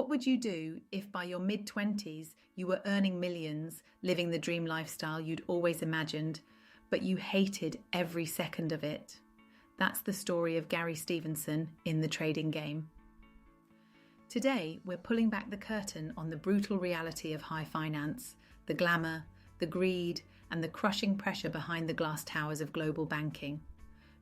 What would you do if by your mid-20s you were earning millions, living the dream lifestyle you'd always imagined, but you hated every second of it? That's the story of Gary Stevenson in The Trading Game. Today, we're pulling back the curtain on the brutal reality of high finance, the glamour, the greed, and the crushing pressure behind the glass towers of global banking.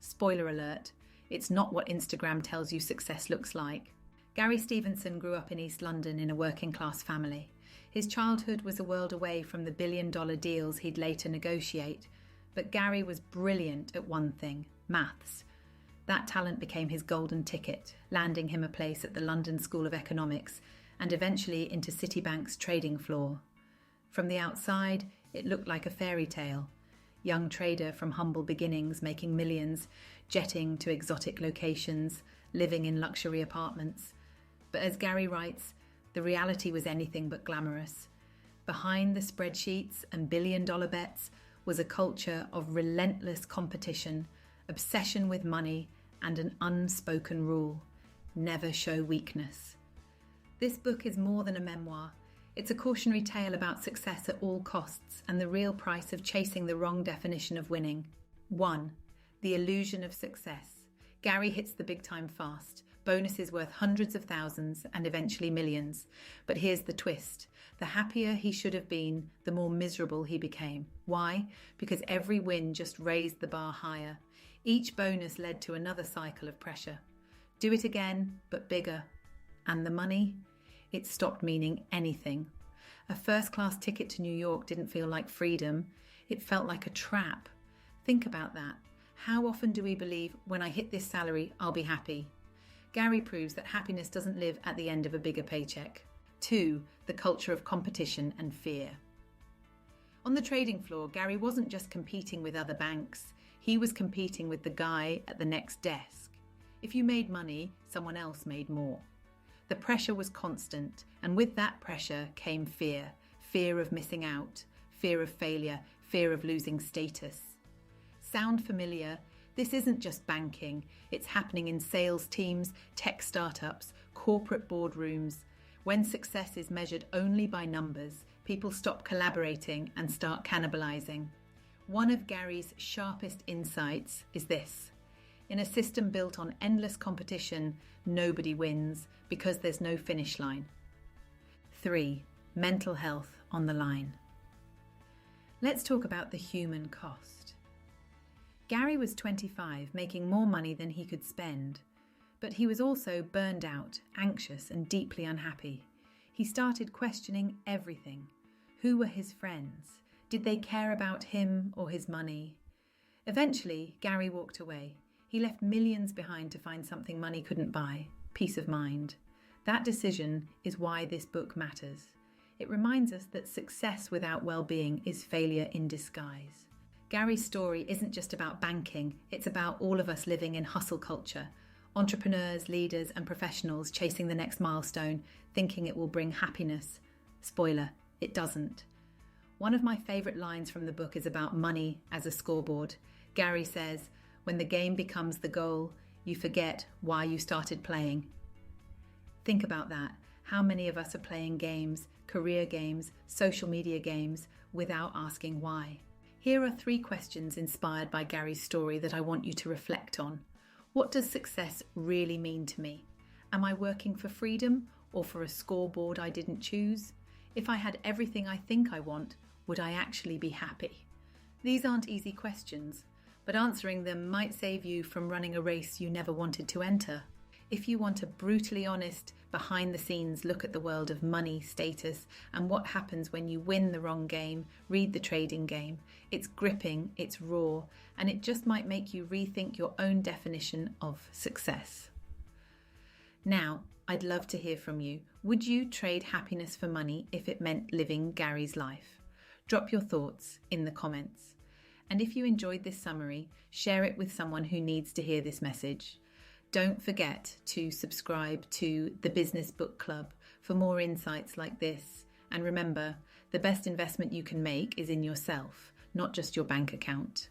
Spoiler alert, it's not what Instagram tells you success looks like. Gary Stevenson grew up in East London in a working-class family. His childhood was a world away from the billion-dollar deals he'd later negotiate, but Gary was brilliant at one thing: maths. That talent became his golden ticket, landing him a place at the London School of Economics and eventually into Citibank's trading floor. From the outside, it looked like a fairy tale. Young trader from humble beginnings, making millions, jetting to exotic locations, living in luxury apartments. But as Gary writes, the reality was anything but glamorous. Behind the spreadsheets and billion-dollar bets was a culture of relentless competition, obsession with money, and an unspoken rule: never show weakness. This book is more than a memoir. It's a cautionary tale about success at all costs and the real price of chasing the wrong definition of winning. 1. The illusion of success. Gary hits the big time fast. Bonuses worth hundreds of thousands and eventually millions. But here's the twist. The happier he should have been, the more miserable he became. Why? Because every win just raised the bar higher. Each bonus led to another cycle of pressure. Do it again, but bigger. And the money? It stopped meaning anything. A first-class ticket to New York didn't feel like freedom. It felt like a trap. Think about that. How often do we believe, when I hit this salary, I'll be happy? Gary proves that happiness doesn't live at the end of a bigger paycheck. 2. The culture of competition and fear. On the trading floor, Gary wasn't just competing with other banks. He was competing with the guy at the next desk. If you made money, someone else made more. The pressure was constant, and with that pressure came fear. Fear of missing out, fear of failure, fear of losing status. Sound familiar? This isn't just banking. It's happening in sales teams, tech startups, corporate boardrooms. When success is measured only by numbers, people stop collaborating and start cannibalizing. One of Gary's sharpest insights is this: in a system built on endless competition, nobody wins because there's no finish line. 3. Mental health on the line. Let's talk about the human cost. Gary was 25, making more money than he could spend, but he was also burned out, anxious, and deeply unhappy. He started questioning everything. Who were his friends? Did they care about him or his money? Eventually, Gary walked away. He left millions behind to find something money couldn't buy: peace of mind. That decision is why this book matters. It reminds us that success without well-being is failure in disguise. Gary's story isn't just about banking, it's about all of us living in hustle culture. Entrepreneurs, leaders, and professionals chasing the next milestone, thinking it will bring happiness. Spoiler, it doesn't. One of my favourite lines from the book is about money as a scoreboard. Gary says, "When the game becomes the goal, you forget why you started playing." Think about that. How many of us are playing games, career games, social media games, without asking why? Here are 3 questions inspired by Gary's story that I want you to reflect on. What does success really mean to me? Am I working for freedom or for a scoreboard I didn't choose? If I had everything I think I want, would I actually be happy? These aren't easy questions, but answering them might save you from running a race you never wanted to enter. If you want a brutally honest, behind-the-scenes look at the world of money, status, and what happens when you win the wrong game, read The Trading Game. It's gripping, it's raw, and it just might make you rethink your own definition of success. Now, I'd love to hear from you. Would you trade happiness for money if it meant living Gary's life? Drop your thoughts in the comments. And if you enjoyed this summary, share it with someone who needs to hear this message. Don't forget to subscribe to the Business Book Club for more insights like this. And remember, the best investment you can make is in yourself, not just your bank account.